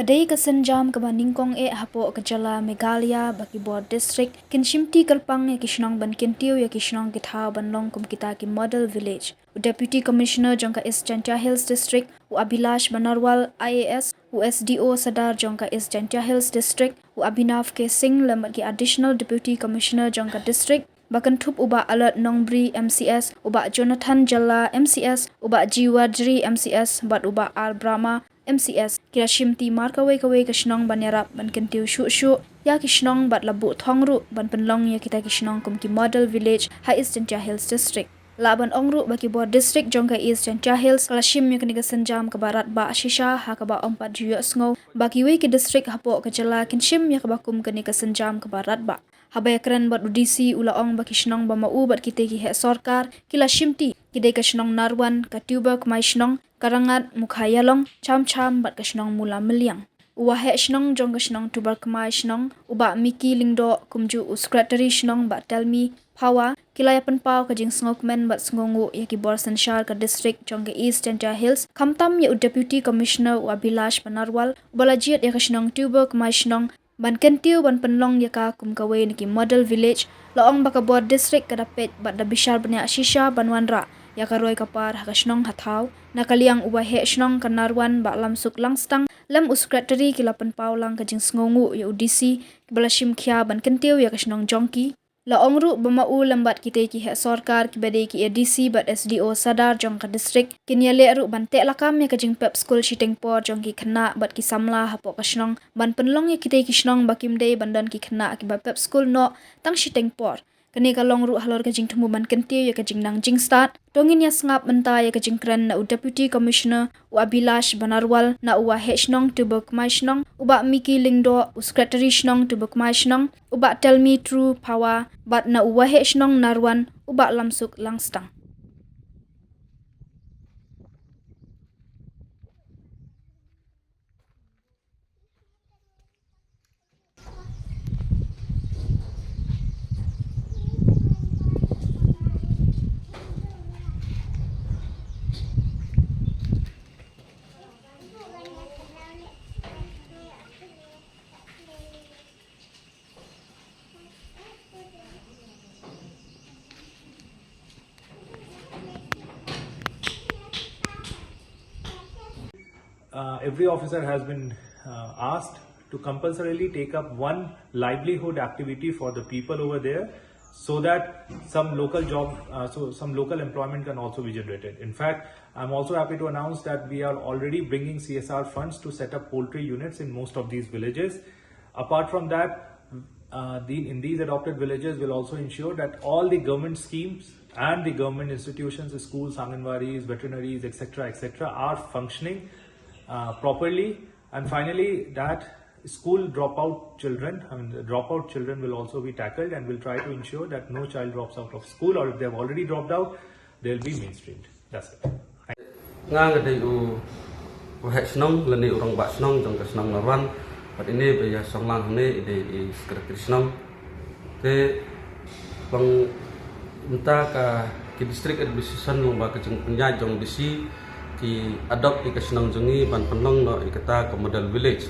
Badai kesenjam ke Baningkong hapo kejala Meghalaya baki board district kinshimti kelpang ya kishnong ban kintiu ya kishnong kitha banlong kum kita ki model village. Deputy Commissioner jongka East Jantia Hills District u Abhilash Banarwal IAS u SDO Sadar jongka East Jantia Hills District u Abhinav K Singh lembat ki additional Deputy Commissioner jongka district Bakan thup uba alert Nongbri MCS, uba Jonathan Jalla MCS, uba Jiwadri MCS, bat uba R Brahma MCS. Kira shimti markawai kawai kishnong banyarap ban kentiu shu ya kishnong bat labu thongru ban penlong ya kita kishnong kum ki model village ha East Jantia Hills District. Laban ongru baki board district jongka East Jantia Hills kalashim ya keniga senjam ke barat ba ashisha ha ke ba ompat juya sngo baki wei ki district hapo ke jala kinshim ya ke bakum keniga senjam ke barat ba. Habaya keren bat udisi ulaong baki shnong ba mau bat kite ki he sorkar kila shimti kidai ka shnong narwan ka tuba kmai shnong karangat mukhayalong cham bat ka shnong mula meliang uwa he shnong jong ka shnong tuba kmai shnong uba miki lingdo kumju secretary shnong ba telmi pawa kila yapan pau ka jing snokmen bat sngongu ya ki borsan shar ka district jong ka East Jantia Hills kamtam ya deputy commissioner wa Abhilash Banarwal balajiat ya ka shnong tuba kmai shnong ban kentiu ban penlong yaka kum kawai niki model village laong baka board district kadapet bat da bishar banya shisha banwanra yaka roy kapar hakashnong hathau nakaliang uba he shnong kanarwan ba lamsuk langstang lam secretary kilapan paulang kajing sngongu ya udisi kibalashim khia ban kentiu yaka shnong jongki laong ru bamau lambat kite ki he sorkar ki bade ki ADC bat SDO Sadar jongka district kinyale ru ban te lakam ya kajing pep school shitengpor jongki khna bat ki samla hapo kashnong ban penlong ya kite ki shnong bakim dei bandan ki khna ki ba pep school no tang shitengpor kani kalong ru halor kajing thumu ban kentiu ya kajing nang jing start tongin ya sngap menta ya kajing kren na deputy commissioner u Abhilash Banarwal na uwa he shnong tubuk mai shnong uba miki lingdo secretary shnong tubuk mai shnong uba tell me true power bat na uwa he shnong narwan uba lamsuk langstang. Every officer has been asked to compulsorily take up one livelihood activity for the people over there so that some local some local employment can also be generated. In fact, I'm also happy to announce that we are already bringing CSR funds to set up poultry units in most of these villages. Apart from that, in these adopted villages will also ensure that all the government schemes and the government institutions, the schools, anganwadis, veterinaries, etc., are functioning properly. And finally, that school dropout children, the dropout children will also be tackled, and we'll try to ensure that no child drops out of school, or if they have already dropped out, they'll be mainstreamed. That's it. Ngang ada u het snong leni urang ba snong jong ka snong narwan pat ini be ya song lang ne ide secretary snong te bang minta ka ki district administration lo ba ka jeng punya jong disi ki adopt ki kasnong jongi ban penlong no ikata ke model village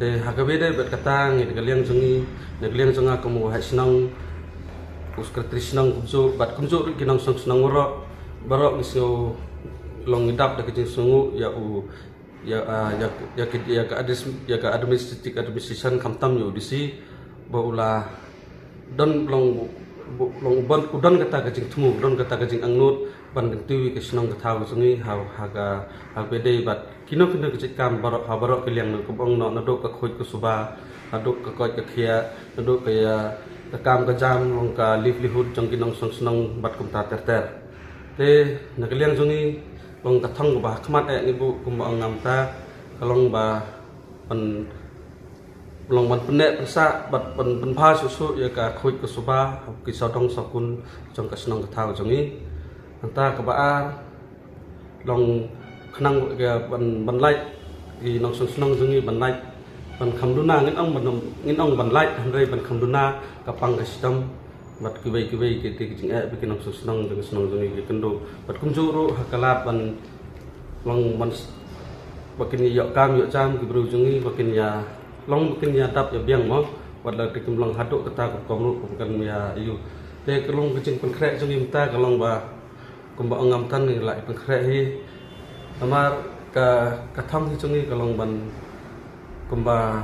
te hakabede bet kata ngi kaliang jongi kaliang jonga kamu hasnong secretary snong kumso bat kumso kinang song snong ro barok ngisyo long idap da kajing sungu ya u ya ka administrative administration kamtam yo disi baula don long ban kudon kata kajing tumu don kata kajing angnut ban tiwi kisnong kathaw sungi haga bede bat kino kajik kam barok kiliang no kubong no nadok ka khoj ko suba nadok ka koj ka khia nadok ka ya kam ka jam long ka livelihood jong kinong snong bat kum ta ter te nakiliang sungi long kathang ba khmat ibu kum angam ta kalong ba pan long ban pene persa bat pan pha susu ya ka khoj ko suba ki sodong sakun jong ka snong kathaw jongi anta kabaa long khnang ga ban lai ki nong snong jungi ban lai ban khamduna ngin ong ban lai hanrei ban khamduna kapang ka sistem bat kibai ki ti jing e bi nong snong jungi ki kendo bat kumjuro hakalat ban long ban bakin ya kam ya jam ki bru jungi bakin ya long bakin ya dap ya biang mo wadla ti kumlang haduk kata ko komru bukan ya iu te kelong kecing konkret jungi minta kelong ba kumba ngam tan ni lai konkret hi amar ka thang hi jungi kelong ban kumba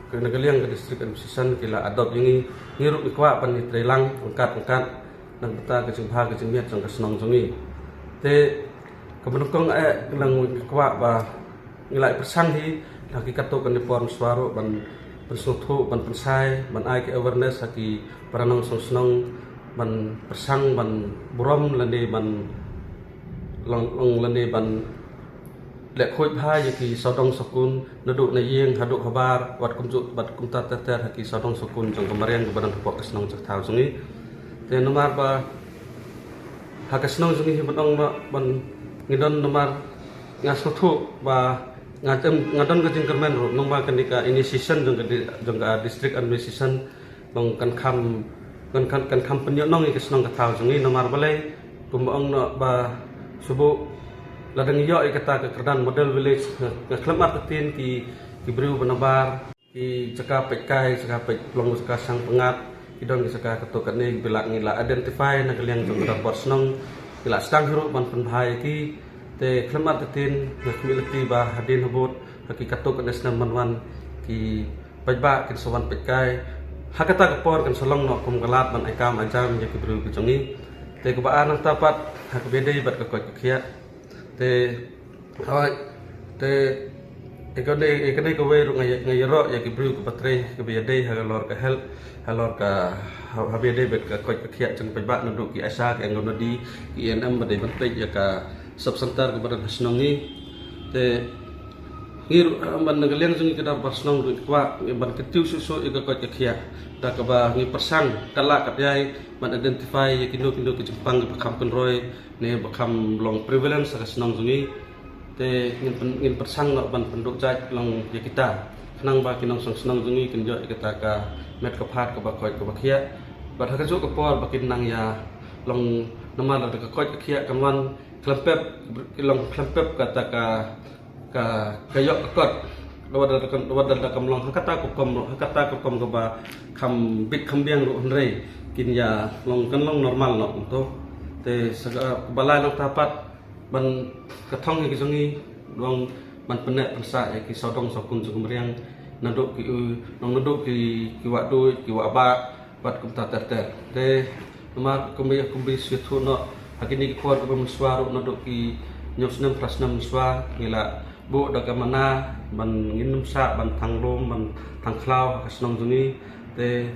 ke negaliang ke distrik administration kila adop jungi ngirup ikwa pan ni trelang angkat nang beta kecing pha kecing miat jong kasnong jungi te kebenukong lang ikwa ba ngilai persang hi lagi kato kan di form swaro ban persuthu ban pensai ban ai ke awareness haki paranong song ban persang ban burom lande ban long lande ban lek khoi pha yaki sodong sokun naduk na yeng haduk habar wat kumjuk bat kumta ter haki sodong sokun jong kemarian ke badan pokok kesnong cak thau sungi te nomar ba hakasnong sungi hi ban ngidon nomor ngasuthu ba ngadon ke jingkermen ro nomba kenika initiation jong ka district administration long kan kham penyonong ke senong ka thau jungi nomor balai kumbang no ba subu ladang yo kata ke kerdan model village ngaklemat tetin ki beriu benabar ki caka pekai caka pek long caka sang pengat kidon ki caka ketuk ne bila ngila identify na kaliang jong ka porsenong kila stang hero ban penbhai ki te klemat tetin ngakmilati ba hadin habot haki katuk ne snam manwan ki pajba ki sowan pekai hakata kapor kan solong no kum galat ban aikam ajam ya ki beriu ki jongi te kubaan ang tapat hakbedai bat ka koi kia te hoi te ikane ko we ngai ro ya ki bru ko patre ke be dei halor ka help halor ka habe dei bet ka ko khia chung pe ba ndu ki asa ke ngom di ki enam ba dei bantai ya ka sub center ko badan hasnongi te ngir ban nagaliang chung ki dar pasnong ru kwa ban ketiu susu ka ko khia da ka ba ngi persang kala ka yai ban identify ya kindo ki jepang ka kam penroi ne bakam long prevalence ka senang sungi te ngin persang no ban penduk jai long ya kita kenang ba kinong senang sungi kinjo kita ka met ka phat ka ba koi ka bakhia ba tha ka jo ka por bakin nang ya long nama la ka koi ka khia kamwan klempep long klempep kata ka yok ka kot wada kam long kata ko kom ka ba kam big kambiang ro honrei kin ya long kan long normal no to te saga balai long tapat ban kathong ki songi long ban penek pensa ya ki sodong sokun sugum riang naduk ki naduk ki wadu ki waba bat kum ta ter te nomar kumbi situ no hakini ki kuat ko muswaru naduk ki nyosnem prasnam muswa ngila bu da kamana ban nginum sa ban thanglom ban thangklau kasnong jungi te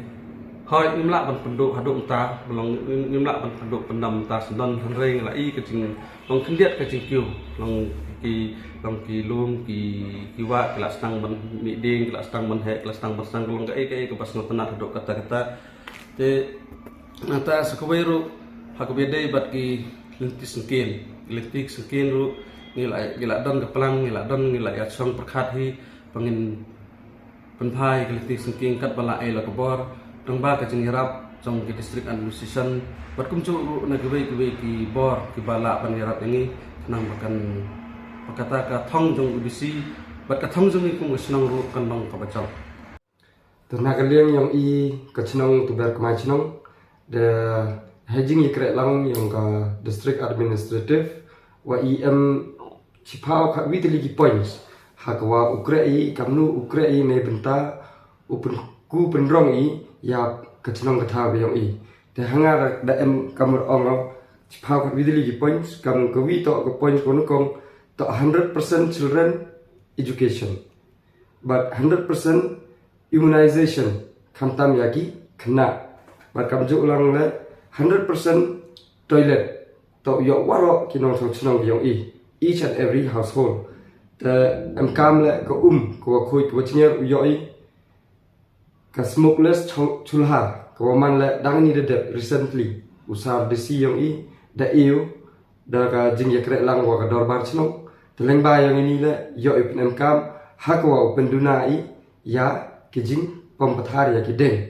hoi imla ban penduk haduk ta long imla ban penduk pendam ta sendon hanrei la i kecing long kendiat kecing kiu long ki lum ki wa kelas tang ban mi ding kelas tang ban he kelas tang ban sang long ka ke pas ngotenat haduk kata te nata sakweru hakbedai bat ki lentik sengkin ru ngila don keplang ngila ya song perkhat hi pangin penphai lentik sengkin kat bala ai la kebor dong ba ka jing yarap jong ki district administration bat kum chu na gwe ki bor ki bala pan yarap ini nang bakan pakata ka thong jong udisi bat ka thong jong kum snang ru kan bang ka bachau tuna kaliang yang i ka chnong tu ber kma chnong de hejing ikre lang yang ka district administrative wa em chipao ka witli ki points hakwa ukre i kamnu ukre i ne benta upun ku penrong i ya kecnong ketha beong i te hanga da em kamur ong chipao ka witli ki points kam ka wi to ka points kono kong to 100% children education but 100% immunization khamtam yaki khna but kam ju ulang le 100% toilet to yo waro kinong chhnong beong i each and every household te em kam le ko khui ko chnyer yo i ka smokeless chulha ko man le dang ni de recently usar desi yang i da eu da ka jing yakre lang wa ka dorbar chnong teleng ba yang ini le yo i em kam ha ko penduna i ya kijing pompathar ya kideng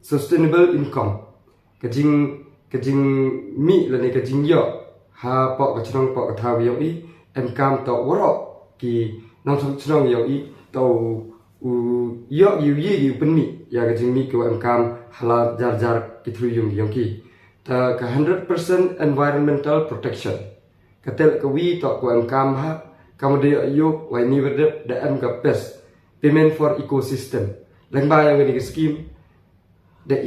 sustainable income kajing mi le ne kajing yo ha po ka chnong po ka thaw yang i em kam to waro ki nong chnong yang i tau yo yu penmi ya ga jingmi ke UMKM halal jar kitru yung ki ta ka 100% environmental protection katel ka wi to UMKM ha kamu yo wa ni berde da am ka best payment for ecosystem lang ba yang ni scheme da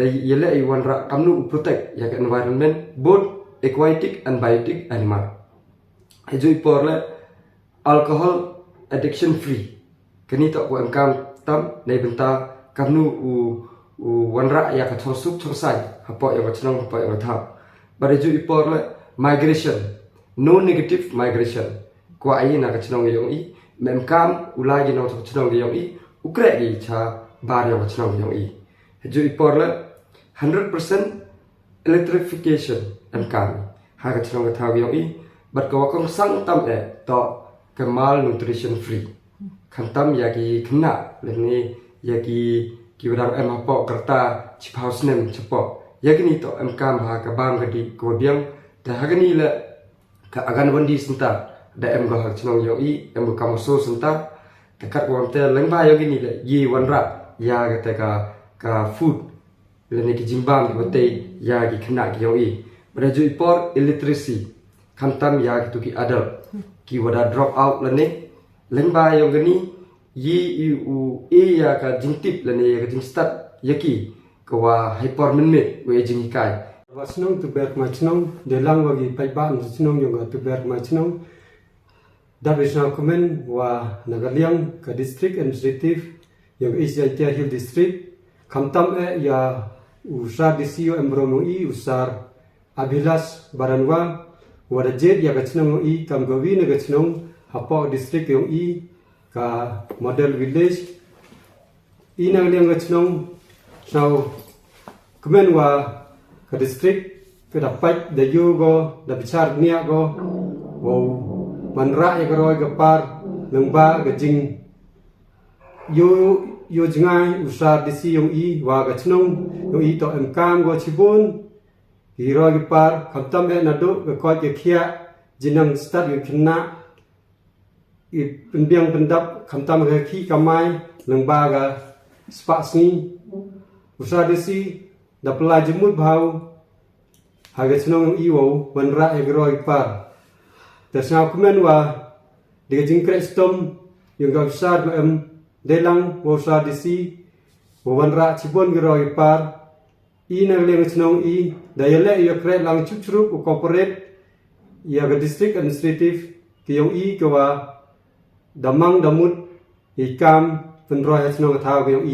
yele wan ra kamnu protect ya ka environment both aquatic and biotic animal hejui porle alcohol addiction free kini to UMKM tam nei benta kamnu wanra ya ka thosuk thosai hapo yang chnong hapo yang tha bare ju ipor le migration no negative migration ko ai na ka chnong yong i memkam ulai no chnong yong i ukre gi cha bar yang chnong yong i ju ipor le 100% electrification MKM ha ka chnong tha yong i bat ko kong sang tam e to kemal nutrition free khantam ya ki khna le ni ya ki wadang em hapo kerta chiphaus nem chapo yakini to MKM ha ka bang gadi ko biang da hagani le ka agan wandi senta da em go hak chnong yo i em ka moso senta ta kat wam te leng ba yakini le yi wanra ya ga te ka food le ne ki jimbang ki bote ya ki khna ki yo i bra ju ipor illiteracy khantam ya ki tu ki adult ki wada drop out le ne leng ba yo gani yi u e ya ka jingtip le ne ka jing start yaki kawa hypermenme we jing kai wasnong tu ber machnong de lang wagi pai ban snong yong tu ber machnong da bisna komen wa nagaliang ka district administrative yong Asia Hill district kamtam e ya usar disio embromo i usar Abilas Baranwa wada jet ya gachnong i kamgawi na gachnong hapo district yong i ka model village inang liang gachnong now kemen wa ka district ke dapat da yugo da bicar nia go wo manra ya garoi ga par lengba ga jing yo jingai usar disi yong i wa gachnong yong i to MKM go chibun hiro ga par khamtam e nadu ga ko ke khia jinang start yu khna i penbiang pendap khamtam ga khi kamai lengba ga spasni usar disi da pelajemut bau haga chnong iwo wanra egroi par tasna kumen wa de jingkre stom yung ga usar em delang wo usar disi wo wanra chibon groi par ina leng chnong i da yele yo kre lang chuchru ko corporate ya ga district administrative ki yong i ko wa damang damut ikam penroi chnong thau ko yong i